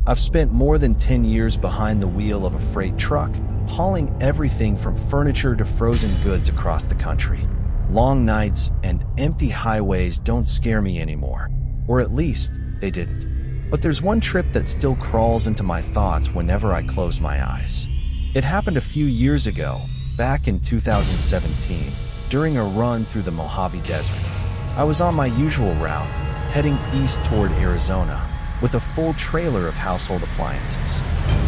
I've spent more than 10 years behind the wheel of a freight truck, hauling everything from furniture to frozen goods across the country. Long nights and empty highways don't scare me anymore, or at least they didn't. But there's one trip that still crawls into my thoughts whenever I close my eyes. It happened a few years ago, back in 2017, during a run through the Mojave Desert. I was on my usual route, heading east toward Arizona, with a full trailer of household appliances.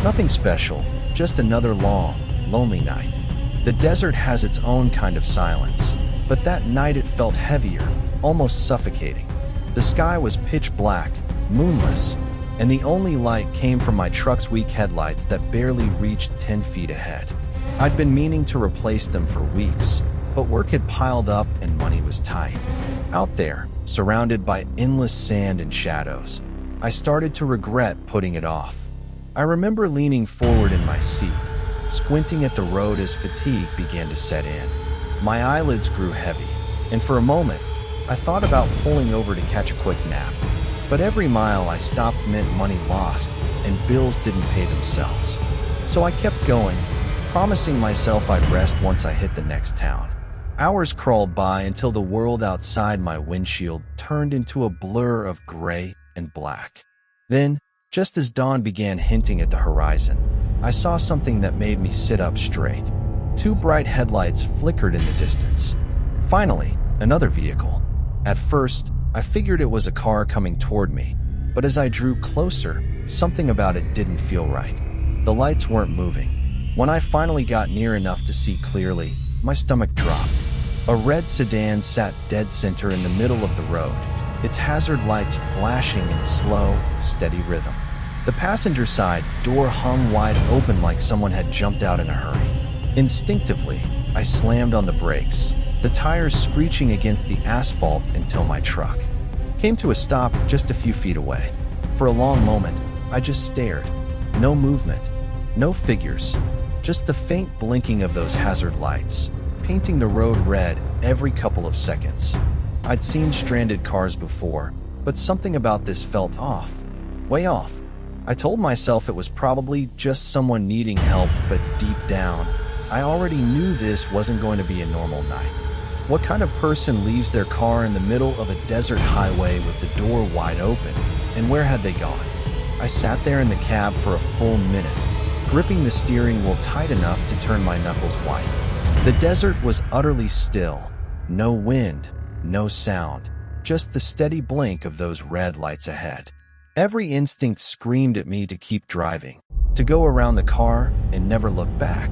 Nothing special, just another long, lonely night. The desert has its own kind of silence, but that night it felt heavier, almost suffocating. The sky was pitch black, moonless, and the only light came from my truck's weak headlights that barely reached 10 feet ahead. I'd been meaning to replace them for weeks, but work had piled up and money was tight. Out there, surrounded by endless sand and shadows, I started to regret putting it off. I remember leaning forward in my seat, squinting at the road as fatigue began to set in. My eyelids grew heavy, and for a moment, I thought about pulling over to catch a quick nap. But every mile I stopped meant money lost, and bills didn't pay themselves. So I kept going, promising myself I'd rest once I hit the next town. Hours crawled by until the world outside my windshield turned into a blur of gray and black. Then, just as dawn began hinting at the horizon, I saw something that made me sit up straight. Two bright headlights flickered in the distance. Finally, another vehicle. At first, I figured it was a car coming toward me, but as I drew closer, something about it didn't feel right. The lights weren't moving. When I finally got near enough to see clearly, my stomach dropped. A red sedan sat dead center in the middle of the road, its hazard lights flashing in slow, steady rhythm. The passenger side door hung wide open like someone had jumped out in a hurry. Instinctively, I slammed on the brakes, the tires screeching against the asphalt until my truck came to a stop just a few feet away. For a long moment, I just stared. No movement, no figures, just the faint blinking of those hazard lights, painting the road red every couple of seconds. I'd seen stranded cars before, but something about this felt off, way off. I told myself it was probably just someone needing help, but deep down, I already knew this wasn't going to be a normal night. What kind of person leaves their car in the middle of a desert highway with the door wide open? And where had they gone? I sat there in the cab for a full minute, gripping the steering wheel tight enough to turn my knuckles white. The desert was utterly still. No wind, no sound, just the steady blink of those red lights ahead. Every instinct screamed at me to keep driving, to go around the car and never look back.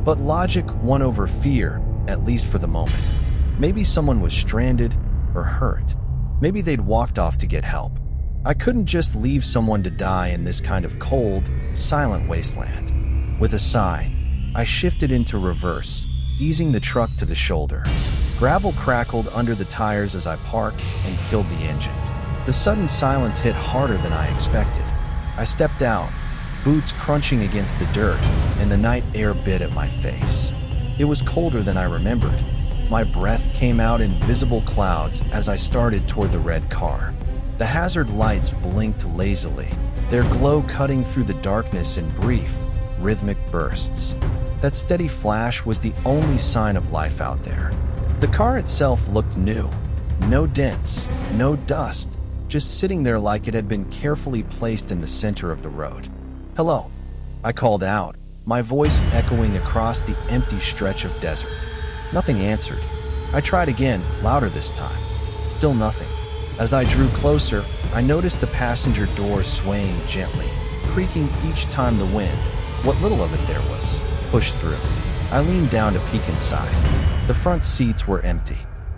But logic won over fear, at least for the moment. Maybe someone was stranded or hurt. Maybe they'd walked off to get help. I couldn't just leave someone to die in this kind of cold, silent wasteland. With a sigh, I shifted into reverse, easing the truck to the shoulder. Gravel crackled under the tires as I parked and killed the engine. The sudden silence hit harder than I expected. I stepped out, boots crunching against the dirt, and the night air bit at my face. It was colder than I remembered. My breath came out in visible clouds as I started toward the red car. The hazard lights blinked lazily, their glow cutting through the darkness in brief, rhythmic bursts. That steady flash was the only sign of life out there. The car itself looked new. No dents, no dust, just sitting there like it had been carefully placed in the center of the road. "Hello," I called out, my voice echoing across the empty stretch of desert. Nothing answered. I tried again, louder this time. Still nothing. As I drew closer, I noticed the passenger door swaying gently, creaking each time the wind, what little of it there was, pushed through. I leaned down to peek inside. The front seats were empty.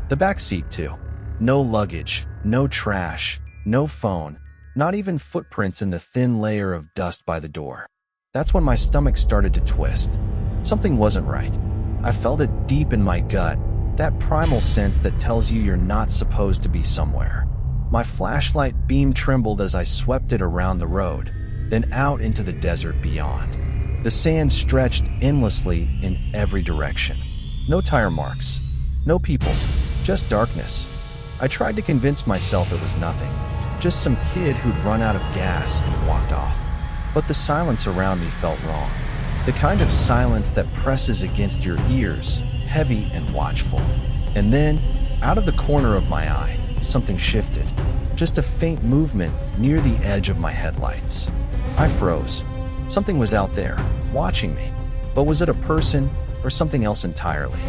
The back seat too. No luggage, no trash, no phone, not even footprints in the thin layer of dust by the door. That's when my stomach started to twist. Something wasn't right. I felt it deep in my gut, that primal sense that tells you you're not supposed to be somewhere. My flashlight beam trembled as I swept it around the road, then out into the desert beyond. The sand stretched endlessly in every direction. No tire marks, no people, just darkness. I tried to convince myself it was nothing, just some kid who'd run out of gas and walked off. But the silence around me felt wrong. The kind of silence that presses against your ears, heavy and watchful. And then, out of the corner of my eye, something shifted. Just a faint movement near the edge of my headlights. I froze. Something was out there, watching me. But was it a person or something else entirely?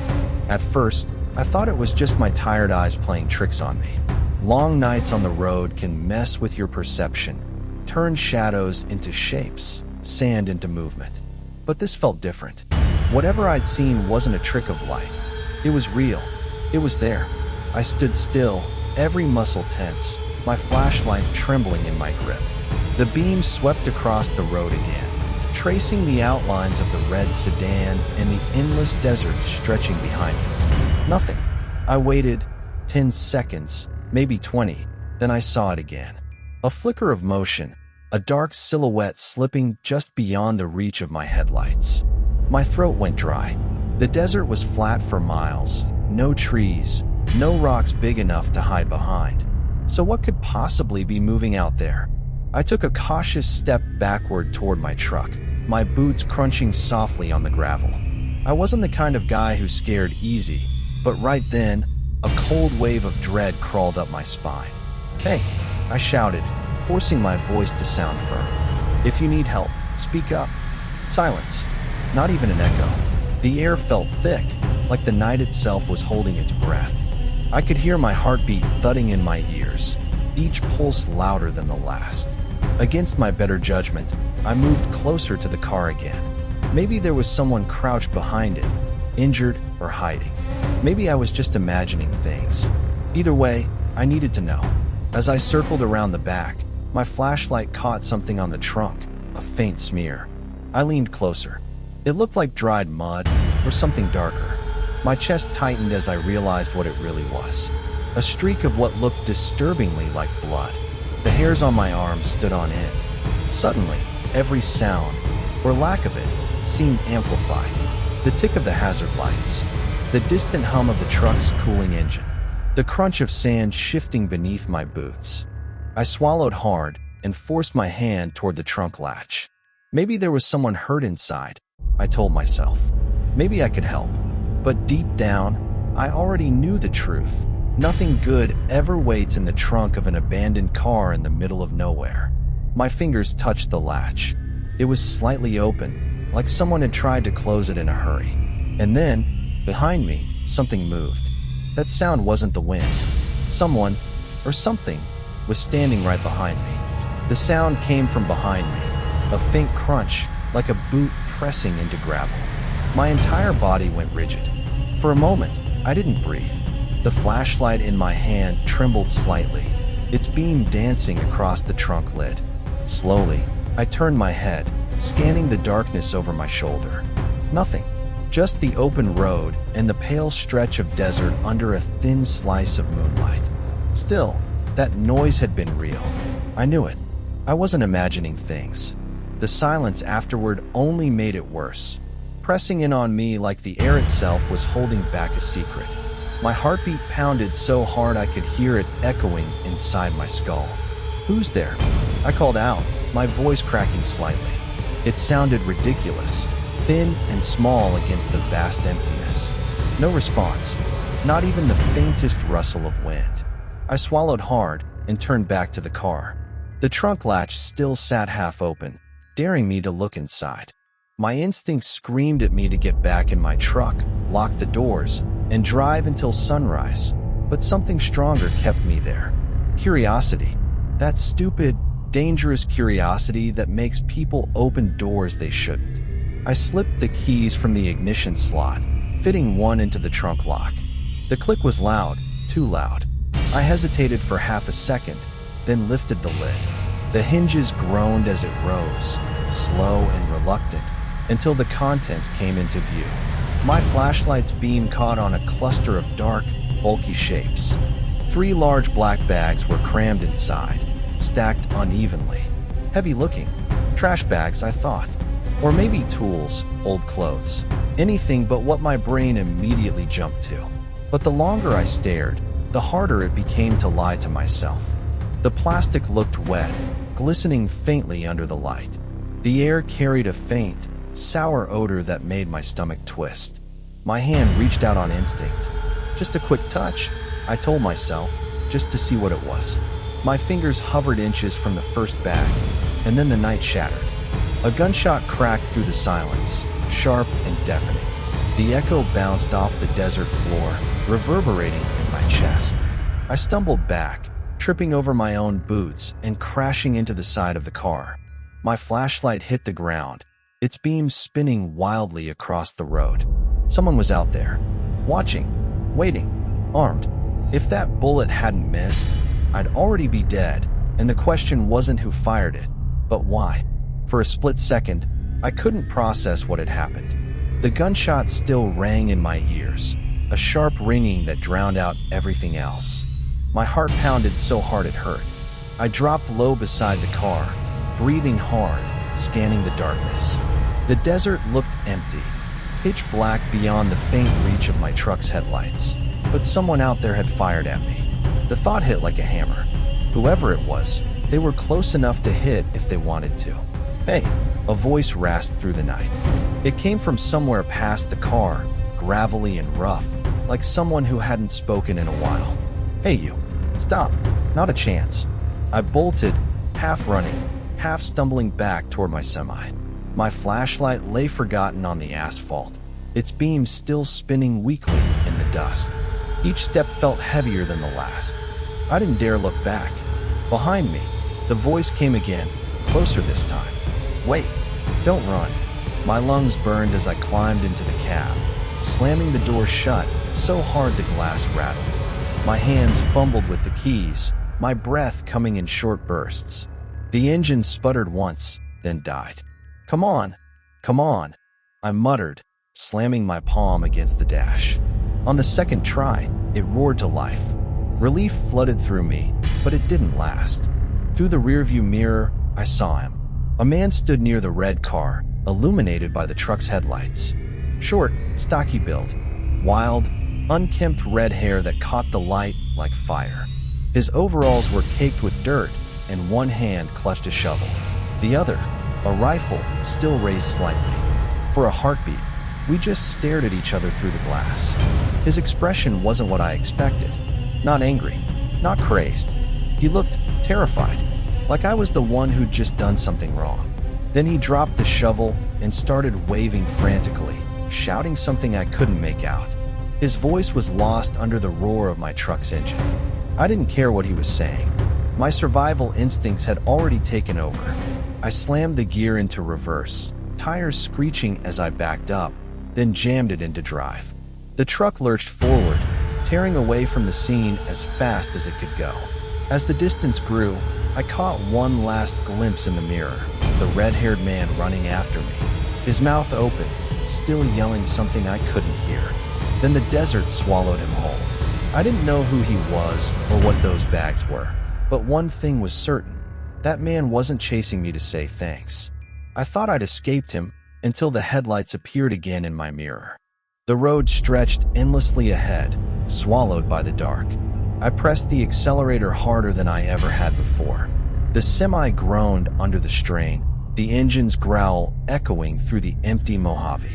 At first, I thought it was just my tired eyes playing tricks on me. Long nights on the road can mess with your perception, turn shadows into shapes, sand into movement. But this felt different. Whatever I'd seen wasn't a trick of light. It was real. It was there. I stood still, every muscle tense, my flashlight trembling in my grip. The beam swept across the road again, tracing the outlines of the red sedan and the endless desert stretching behind me. Nothing. I waited 10 seconds, maybe 20, then I saw it again. A flicker of motion, a dark silhouette slipping just beyond the reach of my headlights. My throat went dry. The desert was flat for miles, no trees, no rocks big enough to hide behind. So what could possibly be moving out there? I took a cautious step backward toward my truck, my boots crunching softly on the gravel. I wasn't the kind of guy who scared easy, but right then, a cold wave of dread crawled up my spine. "Hey," I shouted, forcing my voice to sound firm. "If you need help, speak up." Silence. Not even an echo. The air felt thick, like the night itself was holding its breath. I could hear my heartbeat thudding in my ears, each pulse louder than the last. Against my better judgment, I moved closer to the car again. Maybe there was someone crouched behind it, injured or hiding. Maybe I was just imagining things. Either way, I needed to know. As I circled around the back, my flashlight caught something on the trunk, a faint smear. I leaned closer. It looked like dried mud or something darker. My chest tightened as I realized what it really was. A streak of what looked disturbingly like blood. The hairs on my arms stood on end. Suddenly, every sound, or lack of it, seemed amplified. The tick of the hazard lights, the distant hum of the truck's cooling engine, the crunch of sand shifting beneath my boots. I swallowed hard and forced my hand toward the trunk latch. Maybe there was someone hurt inside, I told myself. Maybe I could help. But deep down, I already knew the truth. Nothing good ever waits in the trunk of an abandoned car in the middle of nowhere. My fingers touched the latch. It was slightly open, like someone had tried to close it in a hurry. And then, behind me, something moved. That sound wasn't the wind. Someone, or something, was standing right behind me. The sound came from behind me, a faint crunch, like a boot pressing into gravel. My entire body went rigid. For a moment, I didn't breathe. The flashlight in my hand trembled slightly, its beam dancing across the trunk lid. Slowly, I turned my head, scanning the darkness over my shoulder. Nothing. Just the open road and the pale stretch of desert under a thin slice of moonlight. Still, that noise had been real. I knew it. I wasn't imagining things. The silence afterward only made it worse, pressing in on me like the air itself was holding back a secret. My heartbeat pounded so hard I could hear it echoing inside my skull. "Who's there?" I called out, my voice cracking slightly. It sounded ridiculous, thin and small against the vast emptiness. No response, not even the faintest rustle of wind. I swallowed hard and turned back to the car. The trunk latch still sat half open, daring me to look inside. My instincts screamed at me to get back in my truck, lock the doors, and drive until sunrise. But something stronger kept me there. Curiosity. That stupid, dangerous curiosity that makes people open doors they shouldn't. I slipped the keys from the ignition slot, fitting one into the trunk lock. The click was loud, too loud. I hesitated for half a second, then lifted the lid. The hinges groaned as it rose, slow and reluctant, until the contents came into view. My flashlight's beam caught on a cluster of dark, bulky shapes. 3 large black bags were crammed inside, stacked unevenly. Heavy-looking. Trash bags, I thought. Or maybe tools, old clothes. Anything but what my brain immediately jumped to. But the longer I stared, the harder it became to lie to myself. The plastic looked wet, glistening faintly under the light. The air carried a faint, sour odor that made my stomach twist. My hand reached out on instinct. Just a quick touch, I told myself, just to see what it was. My fingers hovered inches from the first bag, and then the night shattered. A gunshot cracked through the silence, sharp and deafening. The echo bounced off the desert floor, reverberating in my chest. I stumbled back, tripping over my own boots and crashing into the side of the car. My flashlight hit the ground, its beams spinning wildly across the road. Someone was out there, watching, waiting, armed. If that bullet hadn't missed, I'd already be dead, and the question wasn't who fired it, but why. For a split second, I couldn't process what had happened. The gunshot still rang in my ears, a sharp ringing that drowned out everything else. My heart pounded so hard it hurt. I dropped low beside the car, breathing hard, scanning the darkness. The desert looked empty, pitch black beyond the faint reach of my truck's headlights. But someone out there had fired at me. The thought hit like a hammer. Whoever it was, they were close enough to hit if they wanted to. Hey, a voice rasped through the night. It came from somewhere past the car, gravelly and rough, like someone who hadn't spoken in a while. Hey you, stop, not a chance. I bolted, half running, half stumbling back toward my semi. My flashlight lay forgotten on the asphalt, its beams still spinning weakly in the dust. Each step felt heavier than the last. I didn't dare look back. Behind me, the voice came again, closer this time. Wait, don't run. My lungs burned as I climbed into the cab, slamming the door shut so hard the glass rattled. My hands fumbled with the keys, my breath coming in short bursts. The engine sputtered once, then died. Come on, I muttered, slamming my palm against the dash. On the second try, it roared to life. Relief flooded through me, but it didn't last. Through the rearview mirror, I saw him. A man stood near the red car, illuminated by the truck's headlights. Short, stocky build, wild, unkempt red hair that caught the light like fire. His overalls were caked with dirt, and one hand clutched a shovel. The other, a rifle, still raised slightly. For a heartbeat, we just stared at each other through the glass. His expression wasn't what I expected. Not angry, not crazed. He looked terrified, like I was the one who'd just done something wrong. Then he dropped the shovel and started waving frantically, shouting something I couldn't make out. His voice was lost under the roar of my truck's engine. I didn't care what he was saying. My survival instincts had already taken over. I slammed the gear into reverse, tires screeching as I backed up, then jammed it into drive. The truck lurched forward, tearing away from the scene as fast as it could go. As the distance grew, I caught one last glimpse in the mirror, the red-haired man running after me, his mouth open, still yelling something I couldn't hear. Then the desert swallowed him whole. I didn't know who he was or what those bags were, but one thing was certain. That man wasn't chasing me to say thanks. I thought I'd escaped him until the headlights appeared again in my mirror. The road stretched endlessly ahead, swallowed by the dark. I pressed the accelerator harder than I ever had before. The semi groaned under the strain, the engine's growl echoing through the empty Mojave.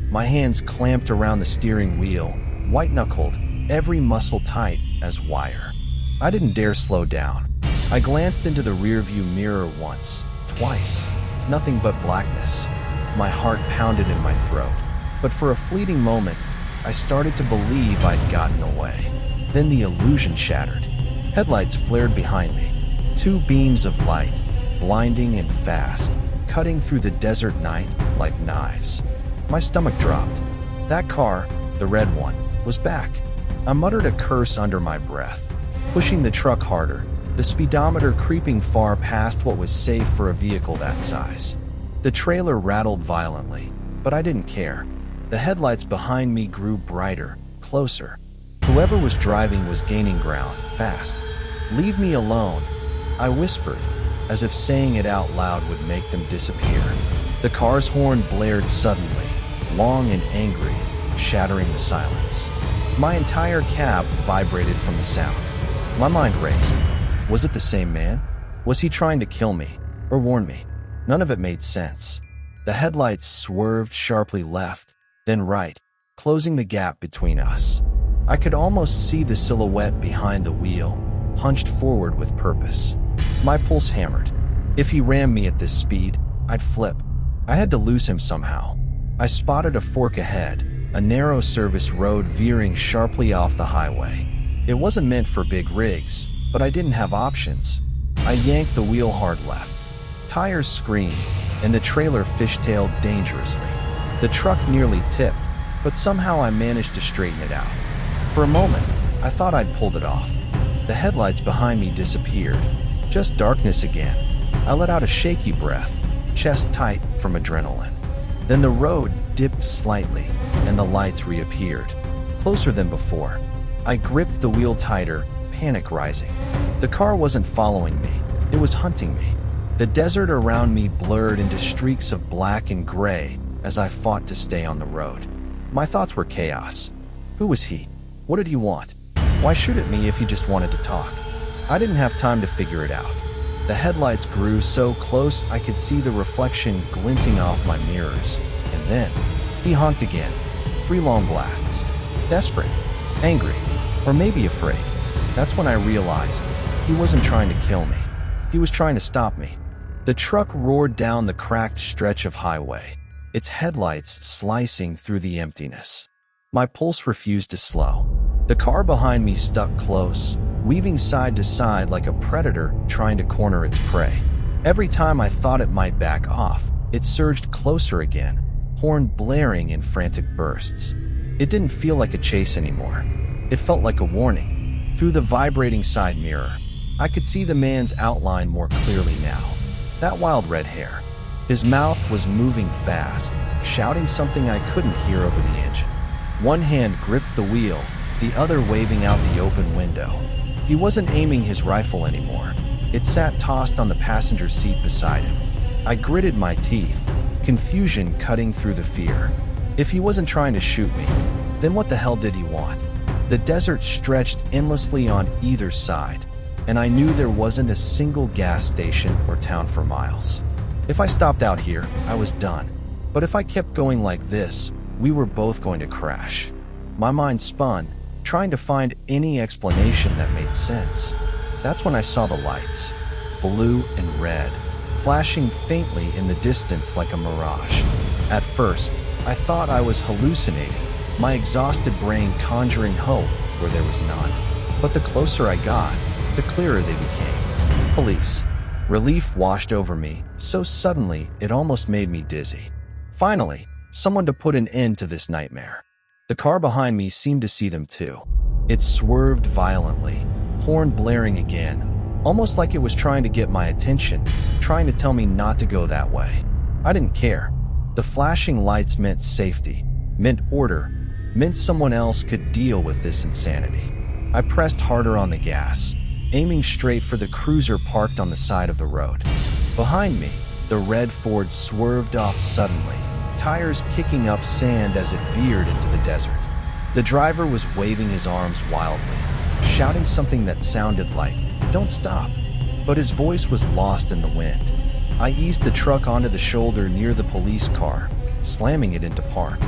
My hands clamped around the steering wheel, white-knuckled, every muscle tight as wire. I didn't dare slow down. I glanced into the rearview mirror once, twice. Nothing but blackness. My heart pounded in my throat. But for a fleeting moment, I started to believe I'd gotten away. Then the illusion shattered. Headlights flared behind me. Two beams of light, blinding and fast, cutting through the desert night like knives. My stomach dropped. That car, the red one, was back. I muttered a curse under my breath, pushing the truck harder, the speedometer creeping far past what was safe for a vehicle that size. The trailer rattled violently, but I didn't care. The headlights behind me grew brighter, closer. Whoever was driving was gaining ground, fast. "Leave me alone," I whispered, as if saying it out loud would make them disappear. The car's horn blared suddenly, long and angry, shattering the silence. My entire cab vibrated from the sound. My mind raced. Was it the same man? Was he trying to kill me, or warn me? None of it made sense. The headlights swerved sharply left, then right, closing the gap between us. I could almost see the silhouette behind the wheel, hunched forward with purpose. My pulse hammered. If he rammed me at this speed, I'd flip. I had to lose him somehow. I spotted a fork ahead, a narrow service road veering sharply off the highway. It wasn't meant for big rigs, but I didn't have options. I yanked the wheel hard left. Tires screamed, and the trailer fishtailed dangerously. The truck nearly tipped, but somehow I managed to straighten it out. For a moment, I thought I'd pulled it off. The headlights behind me disappeared. Just darkness again. I let out a shaky breath, chest tight from adrenaline. Then the road dipped slightly, and the lights reappeared, closer than before. I gripped the wheel tighter, panic rising. The car wasn't following me, it was hunting me. The desert around me blurred into streaks of black and gray as I fought to stay on the road. My thoughts were chaos. Who was he? What did he want? Why shoot at me if he just wanted to talk? I didn't have time to figure it out. The headlights grew so close I could see the reflection glinting off my mirrors. And then, he honked again. 3 long blasts. Desperate, angry, or maybe afraid. That's when I realized he wasn't trying to kill me. He was trying to stop me. The truck roared down the cracked stretch of highway, its headlights slicing through the emptiness. My pulse refused to slow. The car behind me stuck close, weaving side to side like a predator trying to corner its prey. Every time I thought it might back off, it surged closer again, horn blaring in frantic bursts. It didn't feel like a chase anymore. It felt like a warning. Through the vibrating side mirror, I could see the man's outline more clearly now. That wild red hair. His mouth was moving fast, shouting something I couldn't hear over the engine. One hand gripped the wheel, the other waving out the open window. He wasn't aiming his rifle anymore. It sat tossed on the passenger seat beside him. I gritted my teeth, confusion cutting through the fear. If he wasn't trying to shoot me, then what the hell did he want? The desert stretched endlessly on either side, and I knew there wasn't a single gas station or town for miles. If I stopped out here, I was done. But if I kept going like this, we were both going to crash. My mind spun, trying to find any explanation that made sense. That's when I saw the lights, blue and red, flashing faintly in the distance like a mirage. At first, I thought I was hallucinating, my exhausted brain conjuring hope where there was none. But the closer I got, the clearer they became. Police. Relief washed over me, so suddenly it almost made me dizzy. Finally, someone to put an end to this nightmare. The car behind me seemed to see them too. It swerved violently, horn blaring again, almost like it was trying to get my attention, trying to tell me not to go that way. I didn't care. The flashing lights meant safety, meant order, meant someone else could deal with this insanity. I pressed harder on the gas, aiming straight for the cruiser parked on the side of the road. Behind me, the red Ford swerved off suddenly, tires kicking up sand as it veered into the desert. The driver was waving his arms wildly, shouting something that sounded like, "Don't stop," but his voice was lost in the wind. I eased the truck onto the shoulder near the police car, slamming it into park.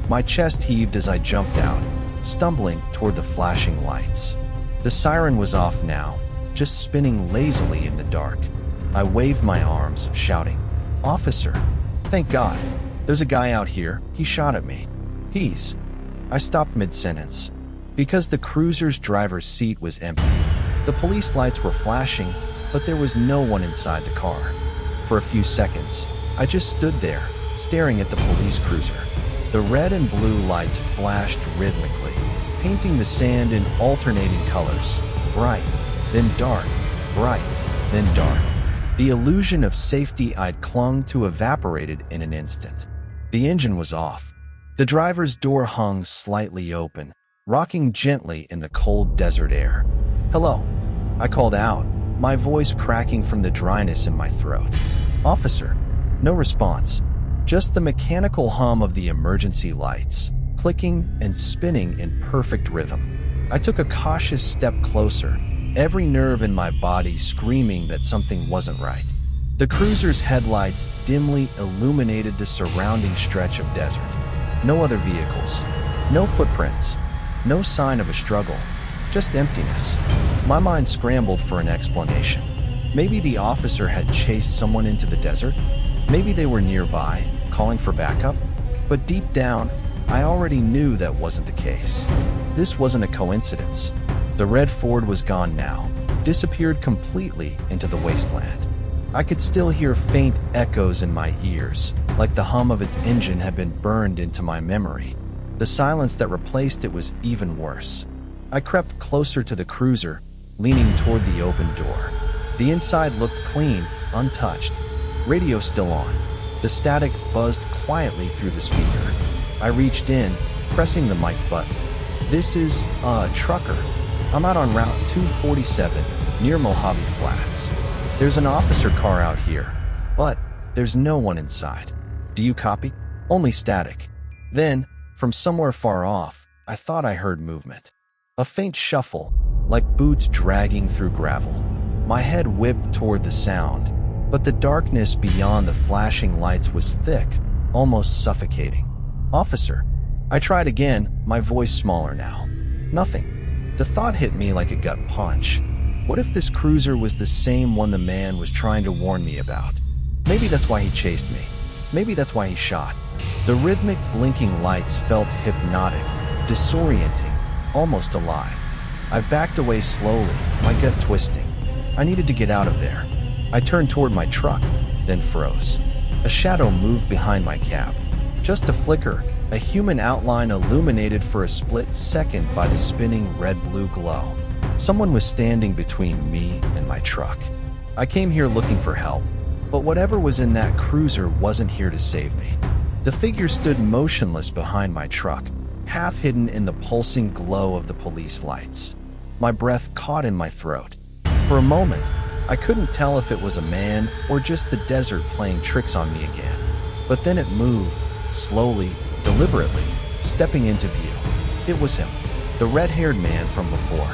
My chest heaved as I jumped out, stumbling toward the flashing lights. The siren was off now, just spinning lazily in the dark. I waved my arms, shouting, "Officer, thank God. There's a guy out here, he shot at me. He's..." I stopped mid-sentence, because the cruiser's driver's seat was empty. The police lights were flashing, but there was no one inside the car. For a few seconds, I just stood there, staring at the police cruiser. The red and blue lights flashed rhythmically, painting the sand in alternating colors, bright, then dark, bright, then dark. The illusion of safety I'd clung to evaporated in an instant. The engine was off. The driver's door hung slightly open, rocking gently in the cold desert air. "Hello," I called out, my voice cracking from the dryness in my throat. "Officer." No response, just the mechanical hum of the emergency lights, clicking and spinning in perfect rhythm. I took a cautious step closer, every nerve in my body screaming that something wasn't right. The cruiser's headlights dimly illuminated the surrounding stretch of desert. No other vehicles, no footprints, no sign of a struggle, just emptiness. My mind scrambled for an explanation. Maybe the officer had chased someone into the desert. Maybe they were nearby, calling for backup. But deep down, I already knew that wasn't the case. This wasn't a coincidence. The red Ford was gone now, disappeared completely into the wasteland. I could still hear faint echoes in my ears, like the hum of its engine had been burned into my memory. The silence that replaced it was even worse. I crept closer to the cruiser, leaning toward the open door. The inside looked clean, untouched. Radio still on. The static buzzed quietly through the speaker. I reached in, pressing the mic button. "This is, Trucker. I'm out on Route 247, near Mojave Flats. There's an officer car out here, but there's no one inside. Do you copy?" Only static. Then, from somewhere far off, I thought I heard movement. A faint shuffle, like boots dragging through gravel. My head whipped toward the sound, but the darkness beyond the flashing lights was thick, almost suffocating. "Officer." I tried again, my voice smaller now. Nothing. The thought hit me like a gut punch. What if this cruiser was the same one the man was trying to warn me about? Maybe that's why he chased me. Maybe that's why he shot. The rhythmic blinking lights felt hypnotic, disorienting, almost alive. I backed away slowly, my gut twisting. I needed to get out of there. I turned toward my truck, then froze. A shadow moved behind my cab. Just a flicker, a human outline illuminated for a split second by the spinning red-blue glow. Someone was standing between me and my truck. I came here looking for help, but whatever was in that cruiser wasn't here to save me. The figure stood motionless behind my truck, half hidden in the pulsing glow of the police lights. My breath caught in my throat. For a moment, I couldn't tell if it was a man or just the desert playing tricks on me again. But then it moved, slowly, deliberately, stepping into view. It was him, the red-haired man from before.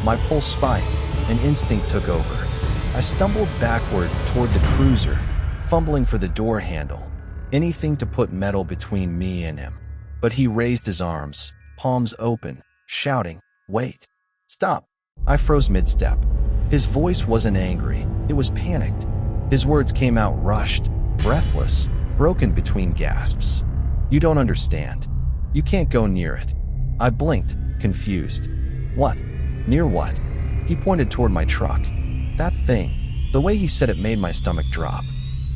My pulse spiked, and instinct took over. I stumbled backward toward the cruiser, fumbling for the door handle, anything to put metal between me and him. But he raised his arms, palms open, shouting, "Wait! Stop!" I froze mid-step. His voice wasn't angry, it was panicked. His words came out rushed, breathless, broken between gasps. "You don't understand. You can't go near it." I blinked, confused. "What? Near what?" He pointed toward my truck. That thing. The way he said it made my stomach drop.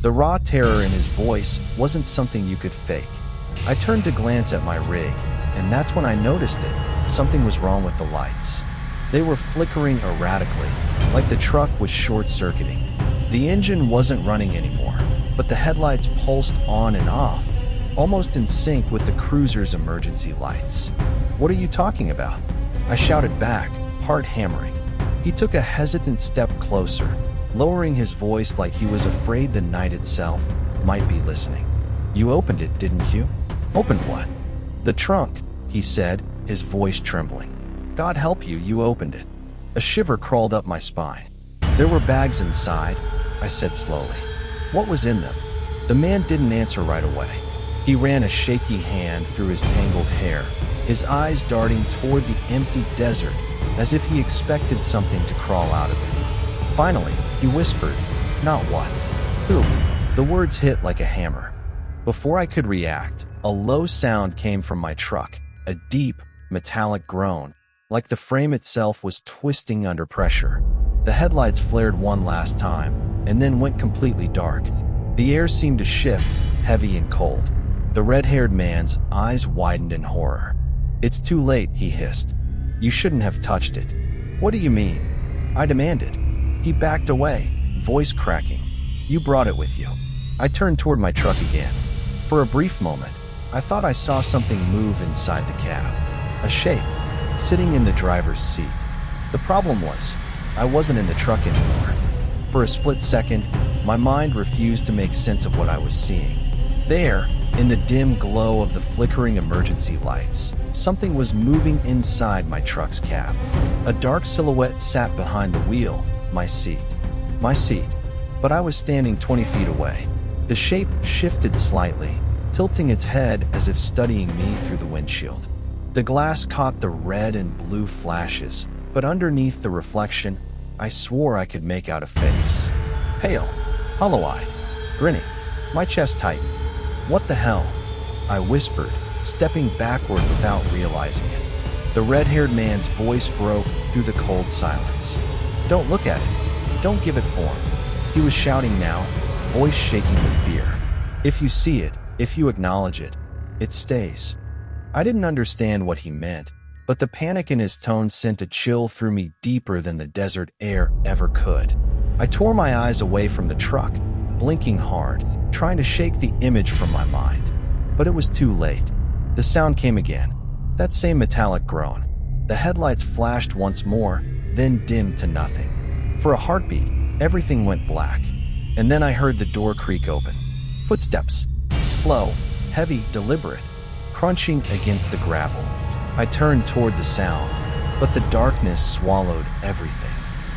The raw terror in his voice wasn't something you could fake. I turned to glance at my rig, and that's when I noticed it. Something was wrong with the lights. They were flickering erratically, like the truck was short-circuiting. The engine wasn't running anymore, but the headlights pulsed on and off, almost in sync with the cruiser's emergency lights. "What are you talking about?" I shouted back, heart hammering. He took a hesitant step closer, lowering his voice like he was afraid the night itself might be listening. "You opened it, didn't you?" "Opened what?" "The trunk," he said, his voice trembling. "God help you, you opened it." A shiver crawled up my spine. "There were bags inside," I said slowly. "What was in them?" The man didn't answer right away. He ran a shaky hand through his tangled hair, his eyes darting toward the empty desert as if he expected something to crawl out of it. Finally, he whispered, "Not what?" "Who?" The words hit like a hammer. Before I could react, a low sound came from my truck, a deep, metallic groan, like the frame itself was twisting under pressure. The headlights flared one last time, and then went completely dark. The air seemed to shift, heavy and cold. The red-haired man's eyes widened in horror. "It's too late," he hissed. "You shouldn't have touched it." "What do you mean?" I demanded. He backed away, voice cracking. "You brought it with you." I turned toward my truck again. For a brief moment, I thought I saw something move inside the cab. A shape, sitting in the driver's seat. The problem was, I wasn't in the truck anymore. For a split second, my mind refused to make sense of what I was seeing. There, in the dim glow of the flickering emergency lights, something was moving inside my truck's cab. A dark silhouette sat behind the wheel, my seat. My seat. but I was standing 20 feet away. The shape shifted slightly, tilting its head as if studying me through the windshield. The glass caught the red and blue flashes, but underneath the reflection, I swore I could make out a face. Pale, hollow-eyed, grinning. My chest tightened. "What the hell?" I whispered, stepping backward without realizing it. The red-haired man's voice broke through the cold silence. "Don't look at it. Don't give it form." He was shouting now, voice shaking with fear. "If you see it, if you acknowledge it, it stays." I didn't understand what he meant, but the panic in his tone sent a chill through me deeper than the desert air ever could. I tore my eyes away from the truck, blinking hard, trying to shake the image from my mind. But it was too late. The sound came again, that same metallic groan. The headlights flashed once more, then dimmed to nothing. For a heartbeat, everything went black. And then I heard the door creak open. Footsteps. Slow, heavy, deliberate, crunching against the gravel. I turned toward the sound, but the darkness swallowed everything.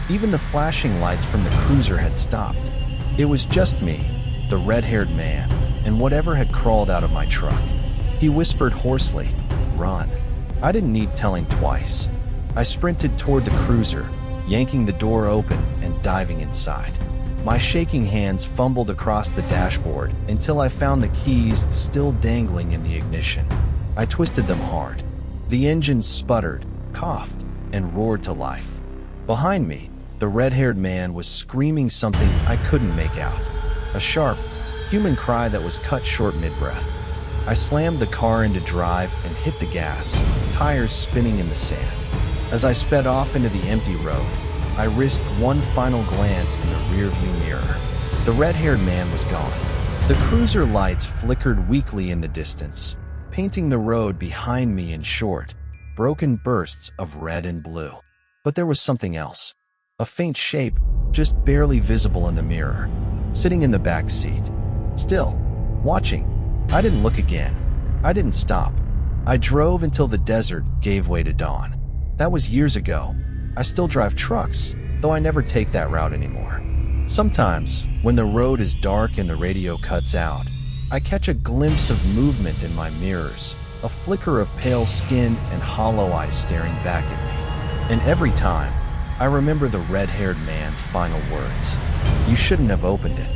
Even the flashing lights from the cruiser had stopped. It was just me, the red-haired man, and whatever had crawled out of my truck. He whispered hoarsely, "Run." I didn't need telling twice. I sprinted toward the cruiser, yanking the door open and diving inside. My shaking hands fumbled across the dashboard until I found the keys still dangling in the ignition. I twisted them hard. The engine sputtered, coughed, and roared to life. Behind me, the red-haired man was screaming something I couldn't make out. A sharp, human cry that was cut short mid-breath. I slammed the car into drive and hit the gas, tires spinning in the sand. As I sped off into the empty road, I risked one final glance in the rearview mirror. The red-haired man was gone. The cruiser lights flickered weakly in the distance, painting the road behind me in short, broken bursts of red and blue. But there was something else. A faint shape, just barely visible in the mirror, sitting in the back seat. Still, watching. I didn't look again. I didn't stop. I drove until the desert gave way to dawn. That was years ago. I still drive trucks, though I never take that route anymore. Sometimes, when the road is dark and the radio cuts out, I catch a glimpse of movement in my mirrors, a flicker of pale skin and hollow eyes staring back at me. And every time, I remember the red-haired man's final words. "You shouldn't have opened it."